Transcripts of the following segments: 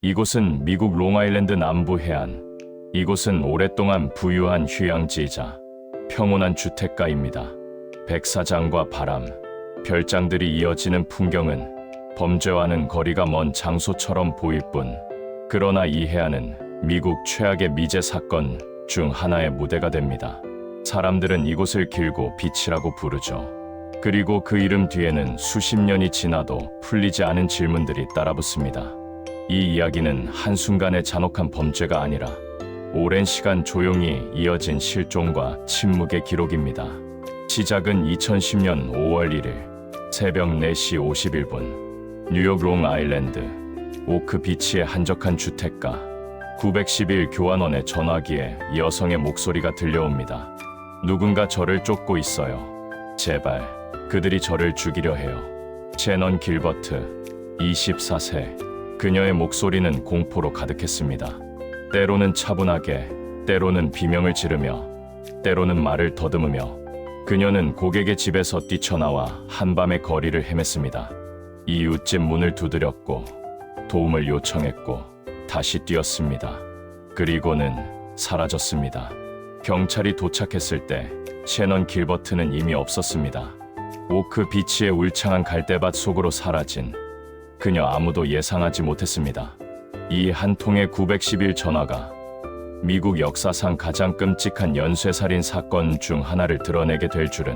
이곳은 미국 롱아일랜드 남부 해안. 이곳은 오랫동안 부유한 휴양지이자 평온한 주택가입니다. 백사장과 바람, 별장들이 이어지는 풍경은 범죄와는 거리가 먼 장소처럼 보일 뿐, 그러나 이 해안은 미국 최악의 미제 사건 중 하나의 무대가 됩니다. 사람들은 이곳을 길고 빛이라고 부르죠. 그리고 그 이름 뒤에는 수십 년이 지나도 풀리지 않은 질문들이 따라붙습니다. 이 이야기는 한순간의 잔혹한 범죄가 아니라 오랜 시간 조용히 이어진 실종과 침묵의 기록입니다. 시작은 2010년 5월 1일 새벽 4시 51분 뉴욕 롱아일랜드 오크 비치의 한적한 주택가 911 교환원의 전화기에 여성의 목소리가 들려옵니다. 누군가 저를 쫓고 있어요. 제발 그들이 저를 죽이려 해요. 셰넌 길버트 24세. 그녀의 목소리는 공포로 가득했습니다. 때로는 차분하게, 때로는 비명을 지르며, 때로는 말을 더듬으며 그녀는 고객의 집에서 뛰쳐나와 한밤의 거리를 헤맸습니다. 이웃집 문을 두드렸고 도움을 요청했고 다시 뛰었습니다. 그리고는 사라졌습니다. 경찰이 도착했을 때 셰넌 길버트는 이미 없었습니다. 오크 비치의 울창한 갈대밭 속으로 사라진 그녀, 아무도 예상하지 못했습니다. 이 한 통의 911 전화가 미국 역사상 가장 끔찍한 연쇄살인 사건 중 하나를 드러내게 될 줄은.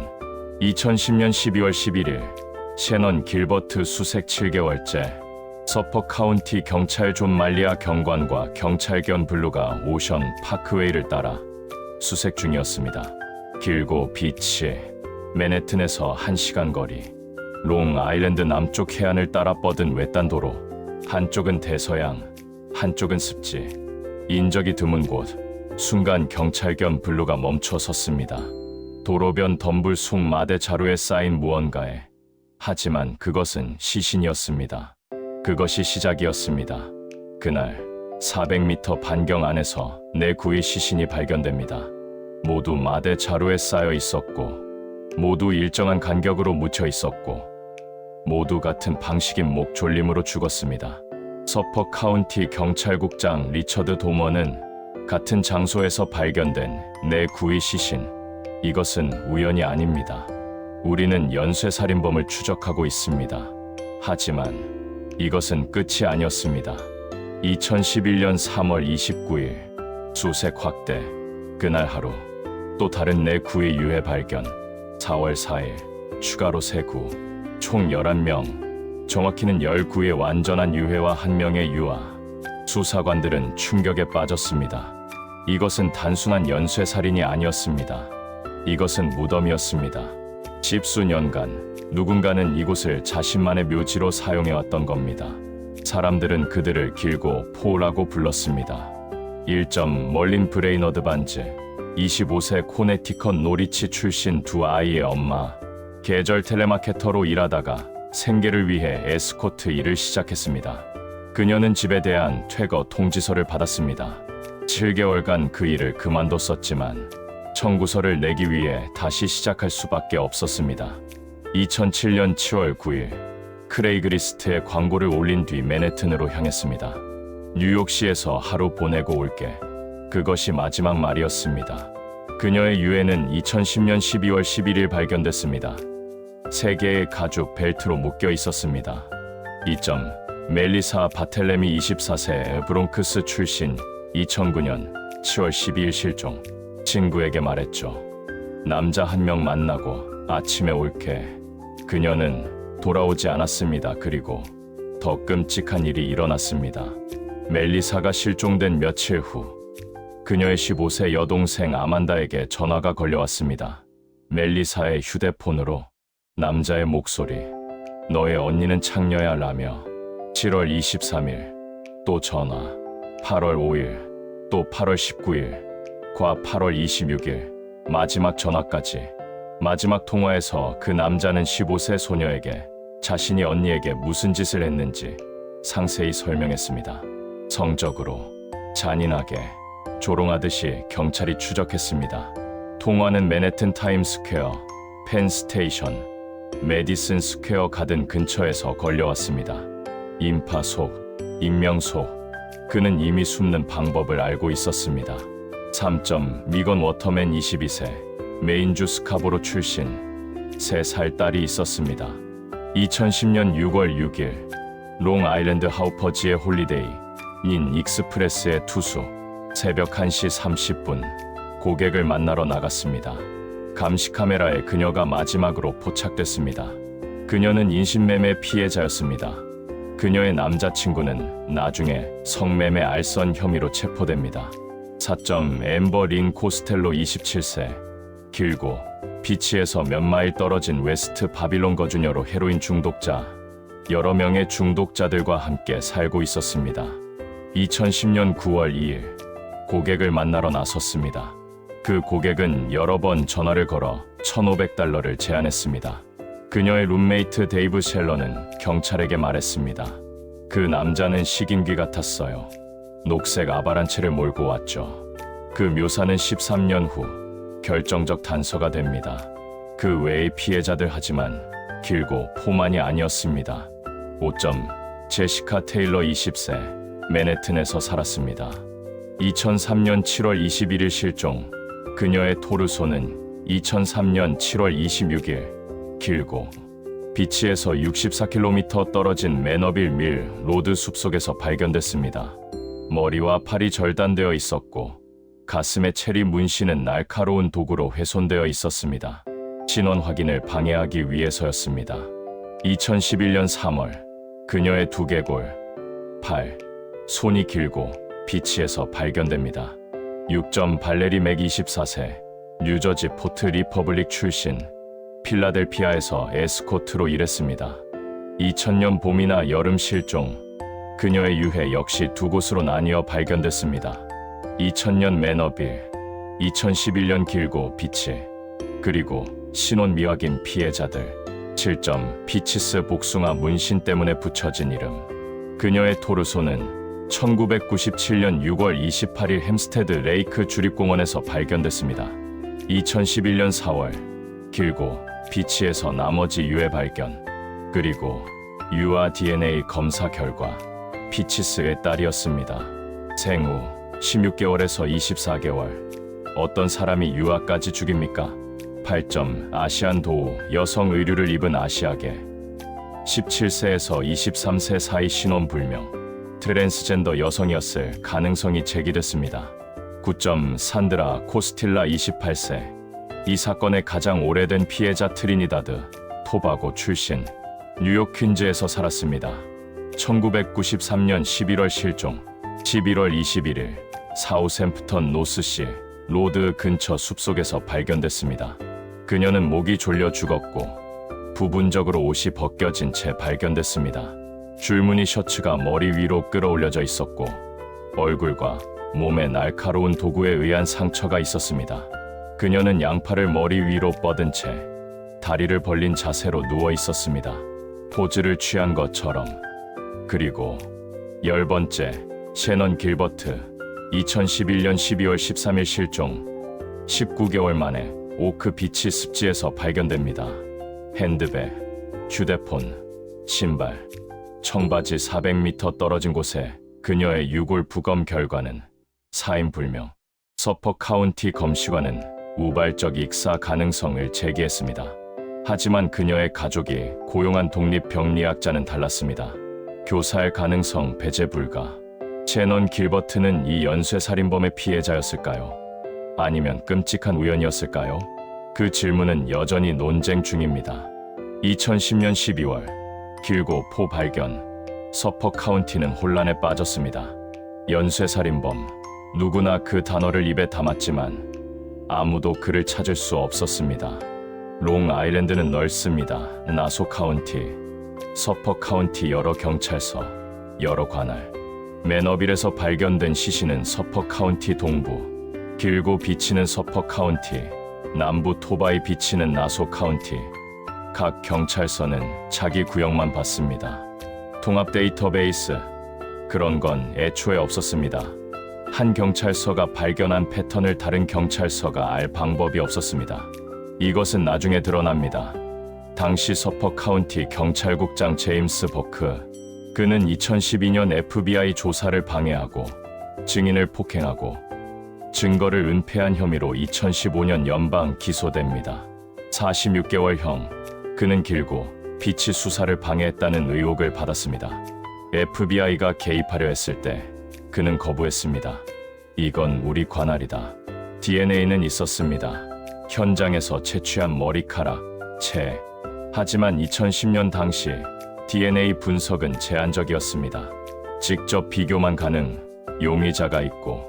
2010년 12월 11일 셰넌 길버트 수색 7개월째 서퍼 카운티 경찰 존 말리아 경관과 경찰견 블루가 오션 파크웨이를 따라 수색 중이었습니다. 길고 빛이 맨해튼에서 1시간 거리, 롱 아일랜드 남쪽 해안을 따라 뻗은 외딴 도로. 한쪽은 대서양, 한쪽은 습지, 인적이 드문 곳. 순간 경찰견 블루가 멈춰 섰습니다. 도로변 덤불 숲 마대 자루에 쌓인 무언가에. 하지만 그것은 시신이었습니다. 그것이 시작이었습니다. 그날 400m 반경 안에서 네 구의 시신이 발견됩니다. 모두 마대 자루에 쌓여 있었고, 모두 일정한 간격으로 묻혀 있었고, 모두 같은 방식인 목 졸림으로 죽었습니다. 서퍼 카운티 경찰국장 리처드 도머는 같은 장소에서 발견된 네 구의 시신, 이것은 우연이 아닙니다. 우리는 연쇄살인범을 추적하고 있습니다. 하지만 이것은 끝이 아니었습니다. 2011년 3월 29일 수색 확대. 그날 하루 또 다른 네 구의 유해 발견. 4월 4일 추가로 3구, 총 11명. 정확히는 19의 완전한 유해와 1명의 유아. 수사관들은 충격에 빠졌습니다. 이것은 단순한 연쇄살인이 아니었습니다. 이것은 무덤이었습니다. 십수년간 누군가는 이곳을 자신만의 묘지로 사용해왔던 겁니다. 사람들은 그들을 길고 포라고 불렀습니다. 1점 멀린 브레이너드 반즈, 25세 코네티컷 노리치 출신 두 아이의 엄마. 계절 텔레마케터로 일하다가 생계를 위해 에스코트 일을 시작했습니다. 그녀는 집에 대한 퇴거 통지서를 받았습니다. 7개월간 그 일을 그만뒀었지만 청구서를 내기 위해 다시 시작할 수밖에 없었습니다. 2007년 7월 9일 크레이그리스트에 광고를 올린 뒤 맨해튼으로 향했습니다. 뉴욕시에서 하루 보내고 올게. 그것이 마지막 말이었습니다. 그녀의 유해는 2010년 12월 11일 발견됐습니다. 3개의 가죽 벨트로 묶여 있었습니다. 2점 멜리사 바텔레미 24세 브롱크스 출신 2009년 10월 12일 실종. 친구에게 말했죠. 남자 1명 만나고 아침에 올게. 그녀는 돌아오지 않았습니다. 그리고 더 끔찍한 일이 일어났습니다. 멜리사가 실종된 며칠 후 그녀의 15세 여동생 아만다에게 전화가 걸려왔습니다. 멜리사의 휴대폰으로 남자의 목소리. 너의 언니는 창녀야 라며. 7월 23일 또 전화. 8월 5일 또 8월 19일 과 8월 26일 마지막 전화까지. 마지막 통화에서 그 남자는 15세 소녀에게 자신이 언니에게 무슨 짓을 했는지 상세히 설명했습니다. 성적으로, 잔인하게, 조롱하듯이 경찰이 추적했습니다. 통화는 맨해튼 타임스퀘어, 펜스테이션, 메디슨 스퀘어 가든 근처에서 걸려왔습니다. 인파 속, 익명 속, 그는 이미 숨는 방법을 알고 있었습니다. 3. 미건 워터맨 22세, 메인주 스카보로 출신, 3살 딸이 있었습니다. 2010년 6월 6일, 롱아일랜드 하우퍼지의 홀리데이 인 익스프레스의 투수, 새벽 1시 30분, 고객을 만나러 나갔습니다. 감시 카메라에 그녀가 마지막으로 포착됐습니다. 그녀는 인신매매 피해자였습니다. 그녀의 남자친구는 나중에 성매매 알선 혐의로 체포됩니다. 4. 앰버 린 코스텔로 27세, 길고 비치에서 몇 마일 떨어진 웨스트 바빌론 거주녀로 헤로인 중독자, 여러 명의 중독자들과 함께 살고 있었습니다. 2010년 9월 2일, 고객을 만나러 나섰습니다. 그 고객은 여러 번 전화를 걸어 $1,500를 제안했습니다. 그녀의 룸메이트 데이브 셸러는 경찰에게 말했습니다. 그 남자는 식인귀 같았어요. 녹색 아바란치를 몰고 왔죠. 그 묘사는 13년 후 결정적 단서가 됩니다. 그 외의 피해자들 하지만 길고 포만이 아니었습니다. 5. 제시카 테일러 20세, 맨해튼에서 살았습니다. 2003년 7월 21일 실종. 그녀의 토르소는 2003년 7월 26일 길고 비치에서 64km 떨어진 매너빌 밀 로드 숲속에서 발견됐습니다. 머리와 팔이 절단되어 있었고 가슴에 체리 문신은 날카로운 도구로 훼손되어 있었습니다. 신원 확인을 방해하기 위해서였습니다. 2011년 3월 그녀의 두개골, 팔, 손이 길고 비치에서 발견됩니다. 6. 발레리 맥 24세, 뉴저지 포트 리퍼블릭 출신, 필라델피아에서 에스코트로 일했습니다. 2000년 봄이나 여름 실종. 그녀의 유해 역시 두 곳으로 나뉘어 발견됐습니다. 2000년 매너빌, 2011년 길고 비치, 그리고 신원 미확인 피해자들. 7. 피치스 복숭아 문신 때문에 붙여진 이름. 그녀의 토르소는 1997년 6월 28일 햄스테드 레이크 주립공원에서 발견됐습니다. 2011년 4월 길고 비치에서 나머지 유해 발견, 그리고 유아 DNA 검사 결과 피치스의 딸이었습니다. 생후 16개월에서 24개월. 어떤 사람이 유아까지 죽입니까? 8. 아시안 도우, 여성 의류를 입은 아시아계, 17세에서 23세 사이 신원 불명, 트랜스젠더 여성이었을 가능성이 제기됐습니다. 9. 산드라 코스틸라 28세, 이 사건의 가장 오래된 피해자 트리니다드, 토바고 출신, 뉴욕 퀸즈에서 살았습니다. 1993년 11월 실종. 11월 21일 사우샘프턴 노스시 로드 근처 숲속에서 발견됐습니다. 그녀는 목이 졸려 죽었고 부분적으로 옷이 벗겨진 채 발견됐습니다. 줄무늬 셔츠가 머리 위로 끌어올려져 있었고 얼굴과 몸에 날카로운 도구에 의한 상처가 있었습니다. 그녀는 양팔을 머리 위로 뻗은 채 다리를 벌린 자세로 누워 있었습니다. 포즈를 취한 것처럼. 그리고 10번째, 셰넌 길버트, 2011년 12월 13일 실종. 19개월 만에 오크 비치 습지에서 발견됩니다. 핸드백, 휴대폰, 신발, 청바지 400m 떨어진 곳에 그녀의 유골 부검 결과는 사인불명. 서퍼 카운티 검시관은 우발적 익사 가능성을 제기했습니다. 하지만 그녀의 가족이 고용한 독립병리학자는 달랐습니다. 교사할 가능성 배제 불가. 셰넌 길버트는 이 연쇄살인범의 피해자였을까요? 아니면 끔찍한 우연이었을까요? 그 질문은 여전히 논쟁 중입니다. 2010년 12월 길고 포 발견. 서퍼 카운티는 혼란에 빠졌습니다. 연쇄살인범. 누구나 그 단어를 입에 담았지만 아무도 그를 찾을 수 없었습니다. 롱아일랜드는 넓습니다. 나소 카운티, 서퍼 카운티 여러 경찰서, 여러 관할. 매너빌에서 발견된 시신은 서퍼 카운티 동부, 길고 비치는 서퍼 카운티, 남부 토바이 비치는 나소 카운티. 각 경찰서는 자기 구역만 받습니다. 통합 데이터베이스, 그런 건 애초에 없었습니다. 한 경찰서가 발견한 패턴을 다른 경찰서가 알 방법이 없었습니다. 이것은 나중에 드러납니다. 당시 서퍼 카운티 경찰국장 제임스 버크, 그는 2012년 FBI 조사를 방해하고 증인을 폭행하고 증거를 은폐한 혐의로 2015년 연방 기소됩니다. 46개월형. 그는 길고 빛이 수사를 방해했다는 의혹을 받았습니다. FBI가 개입하려 했을 때 그는 거부했습니다. 이건 우리 관할이다. DNA는 있었습니다. 현장에서 채취한 머리카락, 체. 하지만 2010년 당시 DNA 분석은 제한적이었습니다. 직접 비교만 가능. 용의자가 있고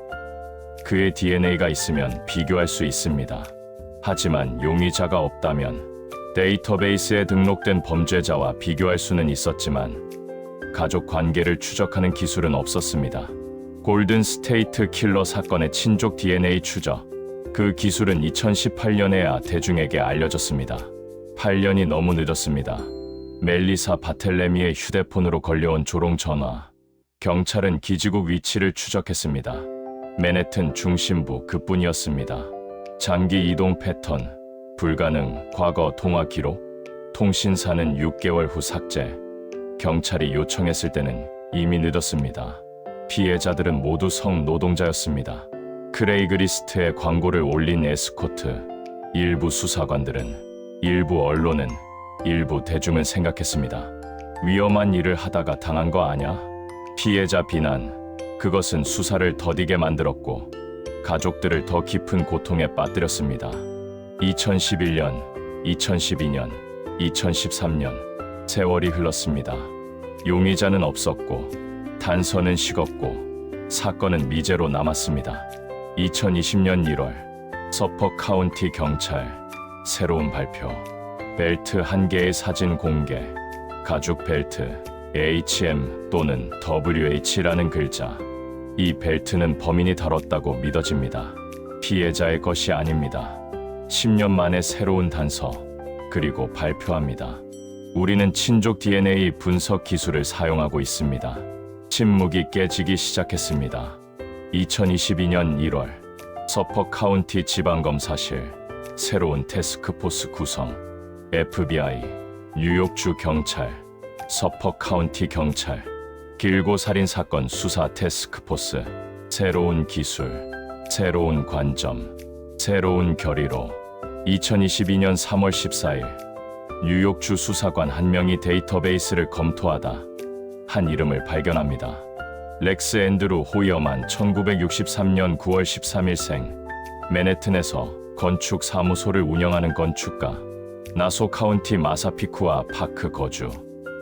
그의 DNA가 있으면 비교할 수 있습니다. 하지만 용의자가 없다면 데이터베이스에 등록된 범죄자와 비교할 수는 있었지만 가족 관계를 추적하는 기술은 없었습니다. 골든 스테이트 킬러 사건의 친족 DNA 추적. 그 기술은 2018년에야 대중에게 알려졌습니다. 8년이 너무 늦었습니다. 멜리사 바텔레미의 휴대폰으로 걸려온 조롱 전화. 경찰은 기지국 위치를 추적했습니다. 맨해튼 중심부 그뿐이었습니다. 장기 이동 패턴, 불가능, 과거 통화 기록, 통신사는 6개월 후 삭제. 경찰이 요청했을 때는 이미 늦었습니다. 피해자들은 모두 성노동자였습니다. 크레이그리스트에 광고를 올린 에스코트. 일부 수사관들은, 일부 언론은, 일부 대중은 생각했습니다. 위험한 일을 하다가 당한 거 아냐? 피해자 비난. 그것은 수사를 더디게 만들었고 가족들을 더 깊은 고통에 빠뜨렸습니다. 2011년, 2012년, 2013년 세월이 흘렀습니다. 용의자는 없었고 단서는 식었고 사건은 미제로 남았습니다. 2020년 1월 서퍼 카운티 경찰 새로운 발표. 벨트 한 개의 사진 공개. 가죽 벨트 HM 또는 WH라는 글자. 이 벨트는 범인이 다뤘다고 믿어집니다. 피해자의 것이 아닙니다. 10년 만에 새로운 단서. 그리고 발표합니다. 우리는 친족 DNA 분석 기술을 사용하고 있습니다. 침묵이 깨지기 시작했습니다. 2022년 1월 서퍼 카운티 지방검사실 새로운 태스크포스 구성. FBI, 뉴욕주 경찰, 서퍼 카운티 경찰, 길고 살인 사건 수사 태스크포스. 새로운 기술, 새로운 관점, 새로운 결의로 2022년 3월 14일 뉴욕주 수사관 한 명이 데이터베이스를 검토하다 한 이름을 발견합니다. 렉스 앤드루 호이어만 1963년 9월 13일생. 맨해튼에서 건축 사무소를 운영하는 건축가. 나소 카운티 마사피쿠아 파크 거주.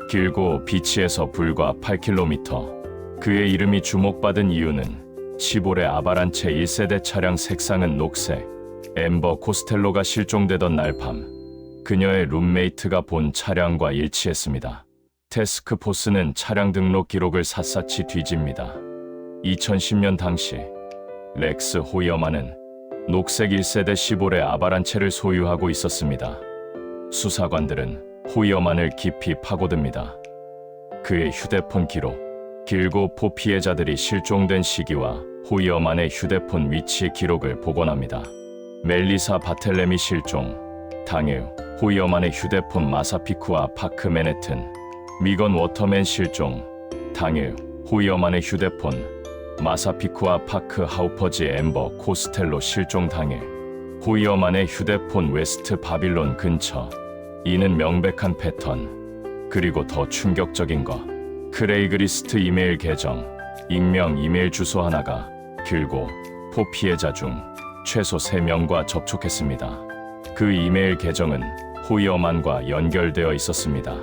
길고 비치에서 불과 8km. 그의 이름이 주목받은 이유는 시볼의 아바란체 1세대 차량 색상은 녹색. 엠버 코스텔로가 실종되던 날 밤 그녀의 룸메이트가 본 차량과 일치했습니다. 태스크포스는 차량 등록 기록을 샅샅이 뒤집니다. 2010년 당시 렉스 호이어만은 녹색 1세대 시볼의 아바란체를 소유하고 있었습니다. 수사관들은 호이어만을 깊이 파고듭니다. 그의 휴대폰 기록, 길고 포 피해자들이 실종된 시기와 호이어만의 휴대폰 위치 기록을 복원합니다. 멜리사 바텔레미 실종 당일 호이어만의 휴대폰 마사피쿠아 파크 맨해튼. 미건 워터맨 실종 당일 호이어만의 휴대폰 마사피쿠아 파크 하우퍼지 엠버 코스텔로 실종 당일 호이어만의 휴대폰 웨스트 바빌론 근처. 이는 명백한 패턴. 그리고 더 충격적인 것. 크레이그리스트 이메일 계정. 익명 이메일 주소 하나가 길고 포 피해자 중 최소 3명과 접촉했습니다. 그 이메일 계정은 호이어만과 연결되어 있었습니다.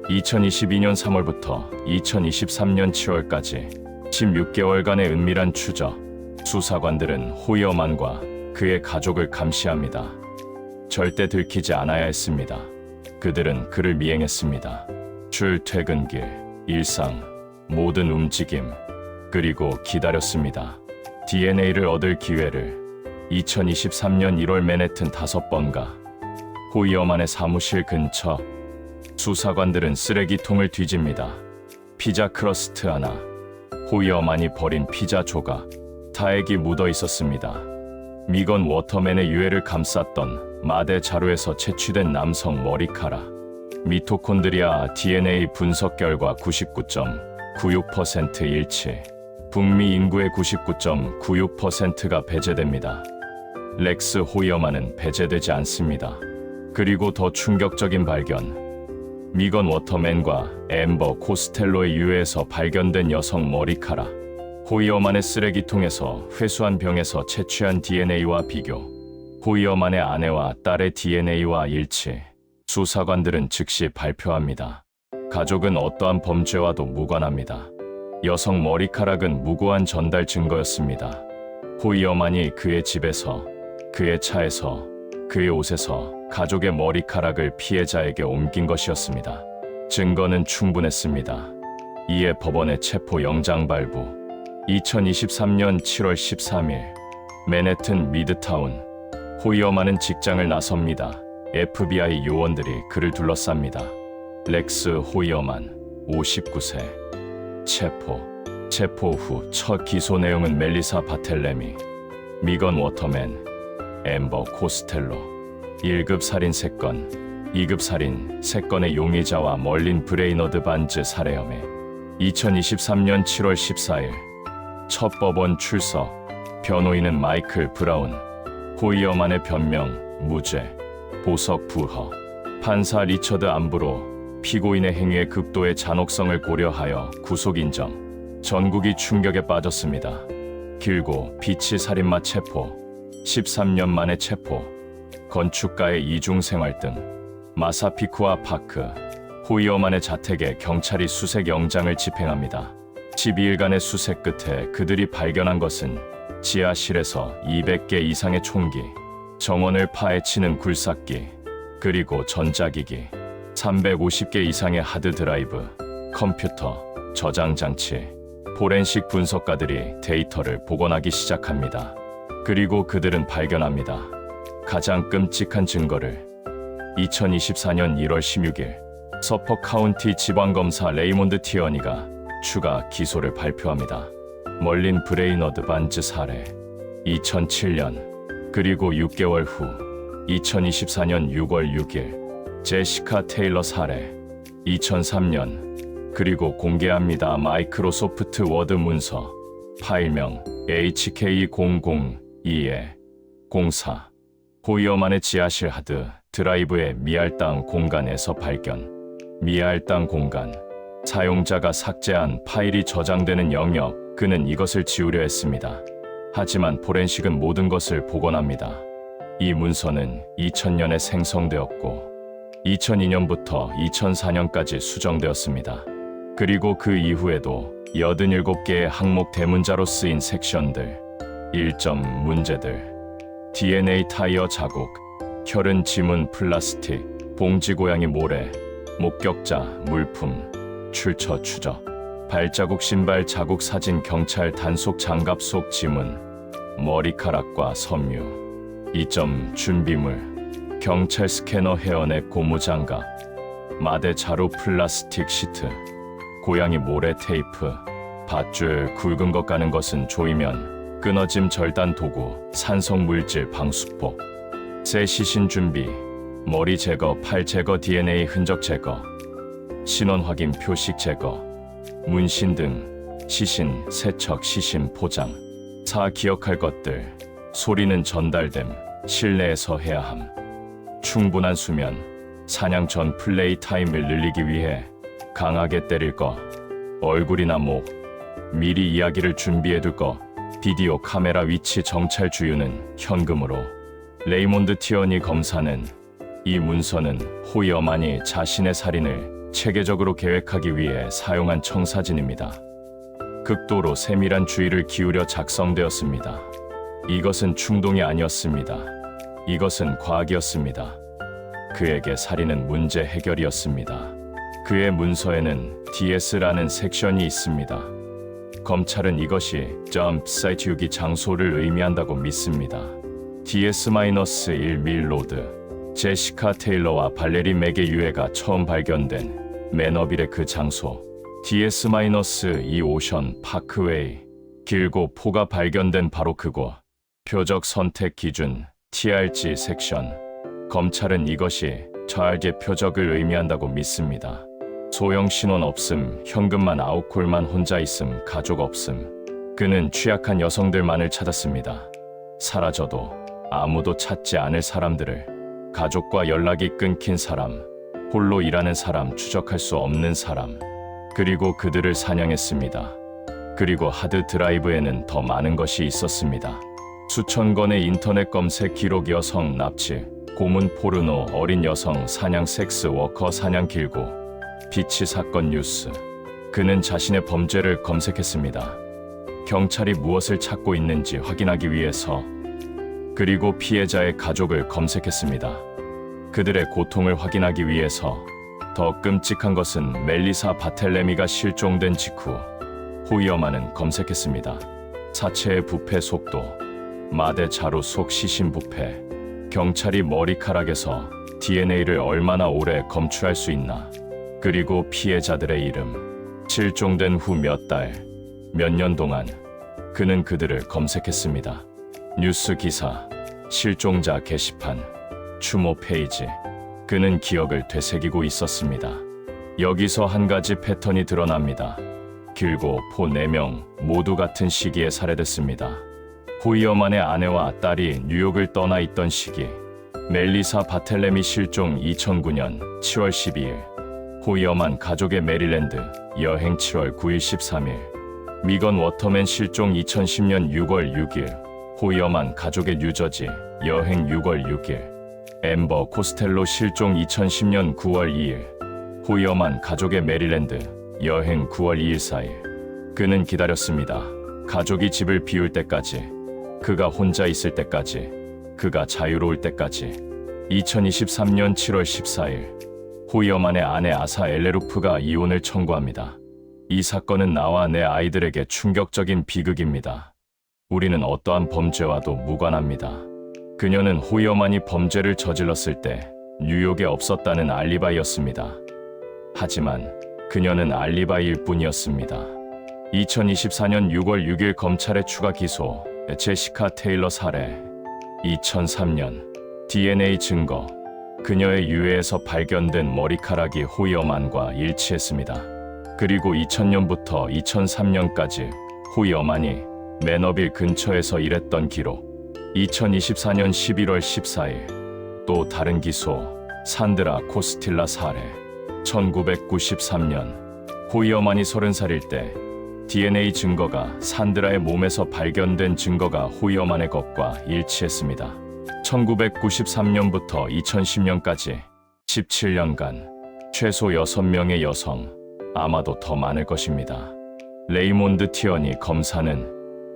2022년 3월부터 2023년 7월까지 16개월간의 은밀한 추적. 수사관들은 호이어만과 그의 가족을 감시합니다. 절대 들키지 않아야 했습니다. 그들은 그를 미행했습니다. 출퇴근길, 일상, 모든 움직임, 그리고 기다렸습니다. DNA를 얻을 기회를. 2023년 1월 맨해튼 5번가 호이어만의 사무실 근처. 수사관들은 쓰레기통을 뒤집니다. 피자 크러스트 하나. 호이어만이 버린 피자 조각. 타액이 묻어 있었습니다. 미건 워터맨의 유해를 감쌌던 마대 자루에서 채취된 남성 머리카락. 미토콘드리아 DNA 분석 결과 99.96% 일치. 북미 인구의 99.96%가 배제됩니다. 렉스 호이어만은 배제되지 않습니다. 그리고 더 충격적인 발견. 미건 워터맨과 앰버 코스텔로의 유해에서 발견된 여성 머리카락. 호이어만의 쓰레기통에서 회수한 병에서 채취한 DNA와 비교. 호이어만의 아내와 딸의 DNA와 일치. 수사관들은 즉시 발표합니다. 가족은 어떠한 범죄와도 무관합니다. 여성 머리카락은 무고한 전달 증거였습니다. 호이어만이 그의 집에서, 그의 차에서, 그의 옷에서 가족의 머리카락을 피해자에게 옮긴 것이었습니다. 증거는 충분했습니다. 이에 법원의 체포 영장 발부. 2023년 7월 13일 맨해튼 미드타운. 호이어만은 직장을 나섭니다. FBI 요원들이 그를 둘러쌉니다. 렉스 호이어만 59세. 체포 후 첫 기소 내용은 멜리사 바텔레미, 미건 워터맨, 앰버 코스텔로, 1급 살인 3건, 2급 살인 3건의 용의자와 멀린 브레이너드 반즈 살해 혐의. 2023년 7월 14일 첫 법원 출석. 변호인은 마이클 브라운. 호이어만의 변명 무죄. 보석 부허. 판사 리처드 암브로 피고인의 행위의 극도의 잔혹성을 고려하여 구속 인정. 전국이 충격에 빠졌습니다. 길고 비치 살인마 체포. 13년 만에 체포. 건축가의 이중 생활 등. 마사피쿠아 파크. 호이어만의 자택에 경찰이 수색 영장을 집행합니다. 12일간의 수색 끝에 그들이 발견한 것은 지하실에서 200개 이상의 총기, 정원을 파헤치는 굴삭기, 그리고 전자기기, 350개 이상의 하드드라이브, 컴퓨터, 저장 장치. 포렌식 분석가들이 데이터를 복원하기 시작합니다. 그리고 그들은 발견합니다. 가장 끔찍한 증거를. 2024년 1월 16일 서퍼 카운티 지방검사 레이몬드 티어니가 추가 기소를 발표합니다. 멀린 브레이너드 반즈 살해. 2007년 그리고 6개월 후 2024년 6월 6일 제시카 테일러 살해. 2003년 그리고 공개합니다. 마이크로소프트 워드 문서 파일명 HK002-04. 호이어만의 지하실 하드 드라이브의 미할당 공간에서 발견. 미할당 공간. 사용자가 삭제한 파일이 저장되는 영역. 그는 이것을 지우려 했습니다. 하지만 포렌식은 모든 것을 복원합니다. 이 문서는 2000년에 생성되었고 2002년부터 2004년까지 수정되었습니다. 그리고 그 이후에도 87개의 항목 대문자로 쓰인 섹션들. 1점 문제들. DNA 타이어 자국, 혈흔 지문 플라스틱, 봉지 고양이 모래, 목격자, 물품, 출처 추적, 발자국 신발 자국 사진 경찰 단속 장갑 속 지문, 머리카락과 섬유. 2점 준비물, 경찰 스캐너 헤어넥 고무장갑, 마대 자루 플라스틱 시트, 고양이 모래 테이프, 밧줄 굵은 것 가는 것은 조이면, 끊어짐 절단 도구, 산성 물질 방수포. 새 시신 준비, 머리 제거, 팔 제거, DNA 흔적 제거, 신원 확인 표식 제거, 문신 등 시신, 세척, 시신 포장. 기억할 것들. 소리는 전달됨, 실내에서 해야 함. 충분한 수면, 사냥 전 플레이 타임을 늘리기 위해 강하게 때릴 거, 얼굴이나 목, 미리 이야기를 준비해둘 거, 비디오 카메라 위치 정찰 주유는 현금으로. 레이몬드 티어니 검사는 이 문서는 호이어만이 자신의 살인을 체계적으로 계획하기 위해 사용한 청사진입니다. 극도로 세밀한 주의를 기울여 작성되었습니다. 이것은 충동이 아니었습니다. 이것은 과학이었습니다. 그에게 살인은 문제 해결이었습니다. 그의 문서에는 DS라는 섹션이 있습니다. 검찰은 이것이 점프 사이트 유기 장소를 의미한다고 믿습니다. DS-1 밀로드. 제시카 테일러와 발레리 맥의 유해가 처음 발견된 매너빌의 그 장소. DS-2 오션 파크웨이. 길고 포가 발견된 바로 그곳. 표적 선택 기준 TRG 섹션. 검찰은 이것이 좌알계 표적을 의미한다고 믿습니다. 소형 신원 없음, 현금만 9콜만 혼자 있음, 가족 없음. 그는 취약한 여성들만을 찾았습니다. 사라져도 아무도 찾지 않을 사람들을, 가족과 연락이 끊긴 사람, 홀로 일하는 사람, 추적할 수 없는 사람, 그리고 그들을 사냥했습니다. 그리고 하드 드라이브에는 더 많은 것이 있었습니다. 수천 건의 인터넷 검색 기록, 여성 납치, 고문 포르노, 어린 여성 사냥, 섹스 워커 사냥, 길고 비치 사건 뉴스. 그는 자신의 범죄를 검색했습니다. 경찰이 무엇을 찾고 있는지 확인하기 위해서. 그리고 피해자의 가족을 검색했습니다. 그들의 고통을 확인하기 위해서. 더 끔찍한 것은 멜리사 바텔레미가 실종된 직후 호이어만은 검색했습니다. 사체의 부패 속도, 마대 자루 속 시신 부패, 경찰이 머리카락에서 DNA를 얼마나 오래 검출할 수 있나, 그리고 피해자들의 이름, 실종된 후 몇 달, 몇 년 동안 그는 그들을 검색했습니다. 뉴스 기사, 실종자 게시판, 추모 페이지. 그는 기억을 되새기고 있었습니다. 여기서 한 가지 패턴이 드러납니다. 길고 포 4명 모두 같은 시기에 살해됐습니다. 호이어만의 아내와 딸이 뉴욕을 떠나 있던 시기. 멜리사 바텔레미 실종 2009년 7월 12일. 호이어만 가족의 메릴랜드 여행 7월 9일 13일. 미건 워터맨 실종 2010년 6월 6일. 호이어만 가족의 뉴저지 여행 6월 6일. 앰버 코스텔로 실종 2010년 9월 2일. 호이어만 가족의 메릴랜드 여행 9월 2일 4일. 그는 기다렸습니다. 가족이 집을 비울 때까지, 그가 혼자 있을 때까지, 그가 자유로울 때까지. 2023년 7월 14일. 호이어만의 아내 아사 엘레루프가 이혼을 청구합니다. 이 사건은 나와 내 아이들에게 충격적인 비극입니다. 우리는 어떠한 범죄와도 무관합니다. 그녀는 호이어만이 범죄를 저질렀을 때 뉴욕에 없었다는 알리바이였습니다. 하지만 그녀는 알리바이일 뿐이었습니다. 2024년 6월 6일 검찰의 추가 기소, 제시카 테일러 살해. 2003년 DNA 증거, 그녀의 유해에서 발견된 머리카락이 호이어만과 일치했습니다. 그리고 2000년부터 2003년까지 호이어만이 매너빌 근처에서 일했던 기록. 2024년 11월 14일 또 다른 기소, 산드라 코스틸라 살해. 1993년 호이어만이 30살일 때 DNA 증거가 산드라의 몸에서 발견된 증거가 호이어만의 것과 일치했습니다. 1993년부터 2010년까지 17년간 최소 6명의 여성, 아마도 더 많을 것입니다. 레이몬드 티어니 검사는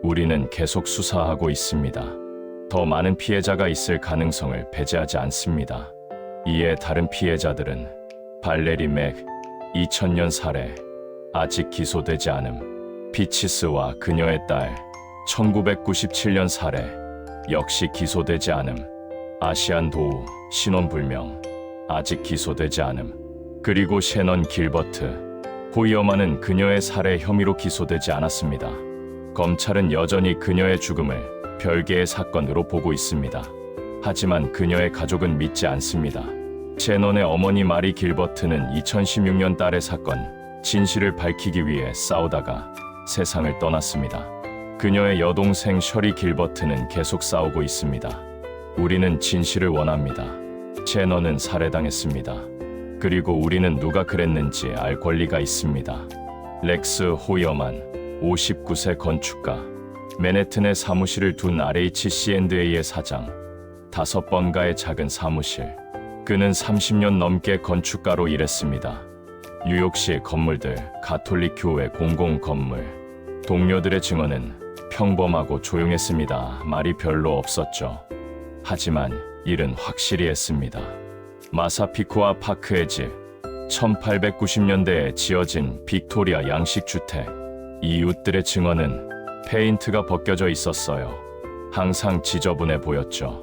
우리는 계속 수사하고 있습니다. 더 많은 피해자가 있을 가능성을 배제하지 않습니다. 이에 다른 피해자들은 발레리 맥 2000년 살해, 아직 기소되지 않음. 피치스와 그녀의 딸 1997년 살해, 역시 기소되지 않음. 아시안 도우 신원불명, 아직 기소되지 않음. 그리고 셰넌 길버트, 호이어만은 그녀의 살해 혐의로 기소되지 않았습니다. 검찰은 여전히 그녀의 죽음을 별개의 사건으로 보고 있습니다. 하지만 그녀의 가족은 믿지 않습니다. 셰넌의 어머니 마리 길버트는 2016년 딸의 사건 진실을 밝히기 위해 싸우다가 세상을 떠났습니다. 그녀의 여동생 셔리 길버트는 계속 싸우고 있습니다. 우리는 진실을 원합니다. 셰넌은 살해당했습니다. 그리고 우리는 누가 그랬는지 알 권리가 있습니다. 렉스 호이어만, 59세 건축가, 맨해튼의 사무실을 둔 RHC&A의 사장, 5번가의 작은 사무실. 그는 30년 넘게 건축가로 일했습니다. 뉴욕시 건물들, 가톨릭 교회 공공 건물. 동료들의 증언은 평범하고 조용했습니다. 말이 별로 없었죠. 하지만 일은 확실히 했습니다. 마사피코아 파크의 집, 1890년대에 지어진 빅토리아 양식주택. 이웃들의 증언은 페인트가 벗겨져 있었어요. 항상 지저분해 보였죠.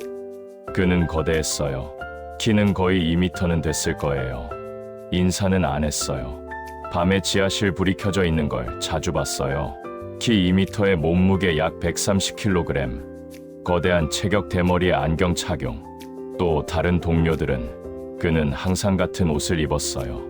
그는 거대했어요. 키는 거의 2미터는 됐을 거예요. 인사는 안 했어요. 밤에 지하실 불이 켜져 있는 걸 자주 봤어요. 키 2미터의 몸무게 약 130kg. 거대한 체격 대머리에 안경 착용. 또 다른 동료들은 그는 항상 같은 옷을 입었어요.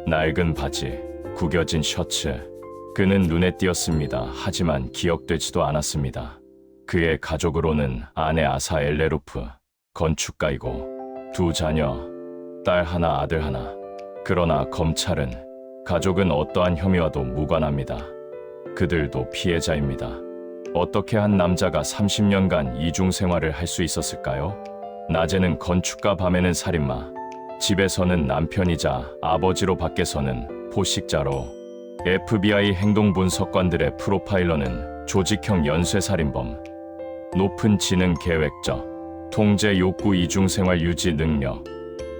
낡은 바지, 구겨진 셔츠. 그는 눈에 띄었습니다. 하지만 기억되지도 않았습니다. 그의 가족으로는 아내 아사 엘레루프, 건축가이고 두 자녀, 딸 하나, 아들 하나. 그러나 검찰은 가족은 어떠한 혐의와도 무관합니다. 그들도 피해자입니다. 어떻게 한 남자가 30년간 이중 생활을 할 수 있었을까요? 낮에는 건축가, 밤에는 살인마. 집에서는 남편이자 아버지로, 밖에서는 포식자로. FBI 행동분석관들의 프로파일러는 조직형 연쇄살인범, 높은 지능 계획적, 통제 욕구, 이중생활 유지 능력,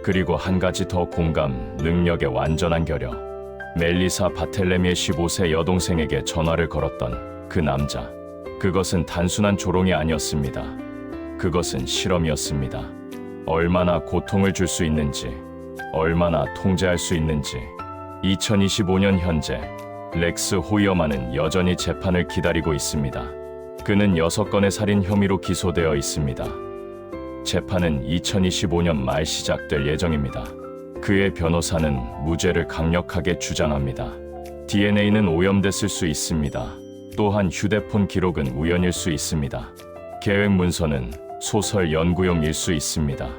그리고 한 가지 더, 공감 능력의 완전한 결여. 멜리사 바텔레미의 15세 여동생에게 전화를 걸었던 그 남자. 그것은 단순한 조롱이 아니었습니다. 그것은 실험이었습니다. 얼마나 고통을 줄 수 있는지, 얼마나 통제할 수 있는지. 2025년 현재 렉스 호이어만은 여전히 재판을 기다리고 있습니다. 그는 6건의 살인 혐의로 기소되어 있습니다. 재판은 2025년 말 시작될 예정입니다. 그의 변호사는 무죄를 강력하게 주장합니다. DNA는 오염됐을 수 있습니다. 또한 휴대폰 기록은 우연일 수 있습니다. 계획 문서는 소설 연구용일 수 있습니다.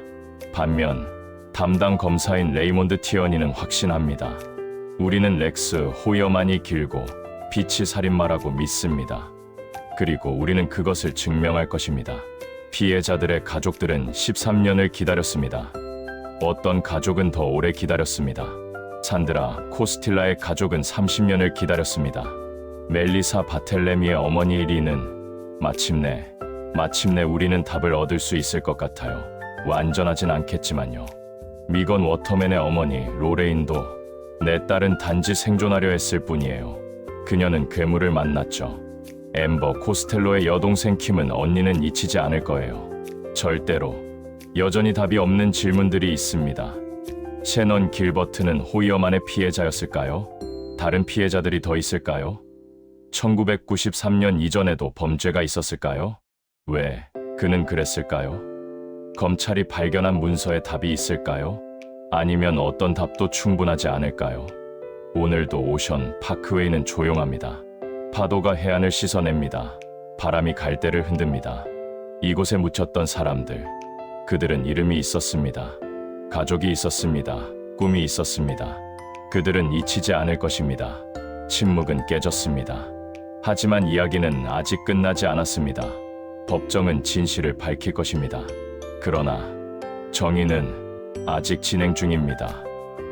반면 담당 검사인 레이몬드 티어니는 확신합니다. 우리는 렉스 호이어만이 길고 빛이 살인마라고 믿습니다. 그리고 우리는 그것을 증명할 것입니다. 피해자들의 가족들은 13년을 기다렸습니다. 어떤 가족은 더 오래 기다렸습니다. 산드라 코스틸라의 가족은 30년을 기다렸습니다. 멜리사 바텔레미의 어머니 리는 마침내 우리는 답을 얻을 수 있을 것 같아요. 완전하진 않겠지만요. 미건 워터맨의 어머니 로레인도 내 딸은 단지 생존하려 했을 뿐이에요. 그녀는 괴물을 만났죠. 엠버 코스텔로의 여동생 킴은 언니는 잊히지 않을 거예요. 절대로. 여전히 답이 없는 질문들이 있습니다. 셰넌 길버트는 호이어만의 피해자였을까요? 다른 피해자들이 더 있을까요? 1993년 이전에도 범죄가 있었을까요? 왜 그는 그랬을까요? 검찰이 발견한 문서에 답이 있을까요? 아니면 어떤 답도 충분하지 않을까요? 오늘도 오션 파크웨이는 조용합니다. 파도가 해안을 씻어냅니다. 바람이 갈대를 흔듭니다. 이곳에 묻혔던 사람들, 그들은 이름이 있었습니다. 가족이 있었습니다. 꿈이 있었습니다. 그들은 잊히지 않을 것입니다. 침묵은 깨졌습니다. 하지만 이야기는 아직 끝나지 않았습니다. 법정은 진실을 밝힐 것입니다. 그러나 정의는 아직 진행 중입니다.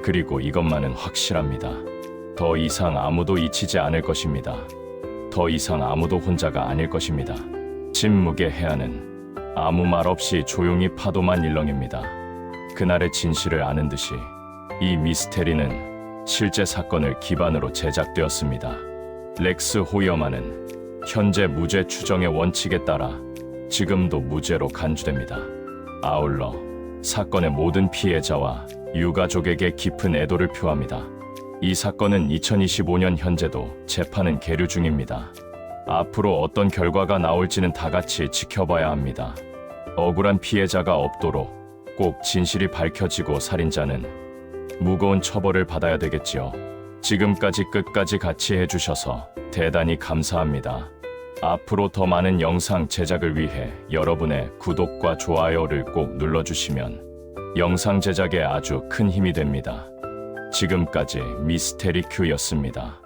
그리고 이것만은 확실합니다. 더 이상 아무도 잊히지 않을 것입니다. 더 이상 아무도 혼자가 아닐 것입니다. 침묵의 해안은 아무 말 없이 조용히 파도만 일렁입니다. 그날의 진실을 아는 듯이 이 미스테리는 실제 사건을 기반으로 제작되었습니다. 렉스 호이어만은 현재 무죄 추정의 원칙에 따라 지금도 무죄로 간주됩니다. 아울러 사건의 모든 피해자와 유가족에게 깊은 애도를 표합니다. 이 사건은 2025년 현재도 재판은 계류 중입니다. 앞으로 어떤 결과가 나올지는 다 같이 지켜봐야 합니다. 억울한 피해자가 없도록 꼭 진실이 밝혀지고 살인자는 무거운 처벌을 받아야 되겠지요. 지금까지 끝까지 같이 해주셔서 대단히 감사합니다. 앞으로 더 많은 영상 제작을 위해 여러분의 구독과 좋아요를 꼭 눌러주시면 영상 제작에 아주 큰 힘이 됩니다. 지금까지 미스테리 큐였습니다.